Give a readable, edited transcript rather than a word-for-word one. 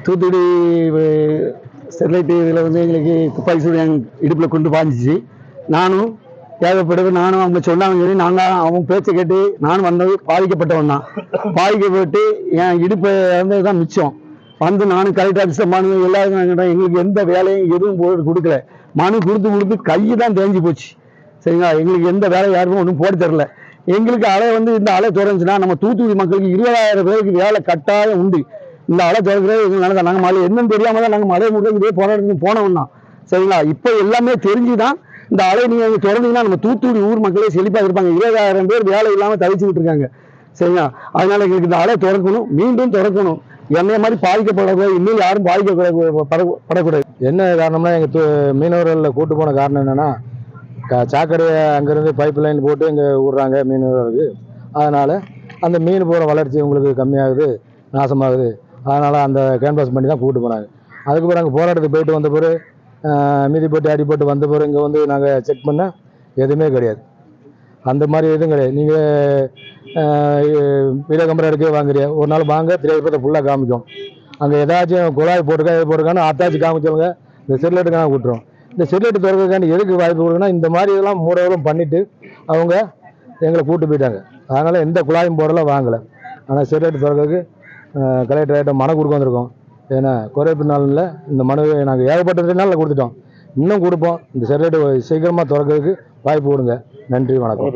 Thoothukudi Sterlite இதில் வந்து எங்களுக்கு துப்பாக்கி சூடு என் இடுப்பில் கொண்டு பாஞ்சிச்சு. நானும் தேவைப்படுது, நானும் அவங்க சொன்னாங்க சொல்லி நாங்கள் அவங்க பேச்சை கேட்டு நானும் வந்தது பாதிக்கப்பட்டவன் தான். பாதிக்கப்பட்டு என் இடுப்பை வந்து தான் மிச்சம் வந்து நானும் கலெக்டர் ஆஃபீஸில் மனு எல்லாரும் எங்களுக்கு எந்த வேலையும் எதுவும் போட்டு கொடுக்கல. மனு கொடுத்து கை தான் தேஞ்சு போச்சு. சரிங்களா, எங்களுக்கு எந்த வேலையும் யாருமே ஒன்றும் போட்டு தரல. எங்களுக்கு அலை வந்து இந்த அலை தொடர்ந்துச்சுன்னா நம்ம தூத்துக்குடி மக்களுக்கு 20,000 பேருக்கு வேலை கட்டாயம் உண்டு. இந்த அலை தொடர்கிறது எங்களுக்கு நல்லதா. நாங்கள் மழை என்னன்னு தெரியாம தான் நாங்கள் மழை முறை இதே போராட்டத்துக்கு போனோம் தான். சரிங்களா, இப்போ எல்லாமே தெரிஞ்சுதான் இந்த அலை நீங்க தொடர்ந்தீங்கன்னா நம்ம தூத்துக்குடி ஊர் மக்களே செழிப்பாக இருப்பாங்க. 20,000 பேர் வேலை இல்லாமல் தவிச்சுக்கிட்டு இருக்காங்க. சரிங்களா, அதனால எங்களுக்கு இந்த அலை திறக்கணும், மீண்டும் திறக்கணும். என்னைய மாதிரி பாதிக்கப்படக்கூடாது, இன்னும் யாரும் பாதிக்கப்படக்கூடாது. என்ன காரணம்னா எங்கள் மீனவர்களில் கூட்டு போன காரணம் என்னென்னா சாக்கடையை அங்கேருந்து பைப் லைன் போட்டு இங்கே விட்றாங்க மீனவர்களுக்கு. அதனால் அந்த மீன் போகிற வளர்ச்சி உங்களுக்கு கம்மியாகுது, நாசமாகுது. அதனால் அந்த கேன்வாஸ் பண்ணி தான் கூப்பிட்டு போனாங்க. அதுக்கப்புறம் அங்கே போராட்டத்துக்கு போயிட்டு வந்த பிறகு மிதிப்பட்டு அடிப்பட்டு வந்த பிறகு இங்கே வந்து நாங்கள் செக் பண்ணால் எதுவுமே கிடையாது. அந்த மாதிரி எதுவும் கிடையாது. நீங்கள் வீடியோ கேமரா எடுக்க வாங்குறியா, ஒரு நாள் வாங்க திரைப்படத்தை ஃபுல்லாக காமிக்கும். அங்கே ஏதாச்சும் குழாய் போட்டுருக்கா எது போட்டிருக்கான்னு ஆத்தாச்சு காமிச்சவங்க இந்த செர்லைட்டுக்காக விட்டுரும். இந்த செர்லைட்டு திறக்கிறதுக்காண்டி எதுக்கு வாய்ப்பு கொடுக்குன்னா இந்த மாதிரி இதெல்லாம் மூடவரும் பண்ணிவிட்டு அவங்க எங்களை கூப்பிட்டு போயிட்டாங்க. அதனால் எந்த குழாயும் போடலாம் வாங்கலை. ஆனால் செர்லைட்டு திறக்கிறதுக்கு கலெக்டர்கிட்ட மனு கொடுக்க வந்திருக்கோம். ஏன்னா குறைப்பு நாளில் இந்த மனுவை நாங்கள் ஏகப்பட்ட நாளில் கொடுத்துட்டோம். இன்னும் கொடுப்போம். இந்த செர்லைட்டு சீக்கிரமாக திறக்கிறதுக்கு வாய்ப்பு கொடுங்க. நன்றி, வணக்கம்.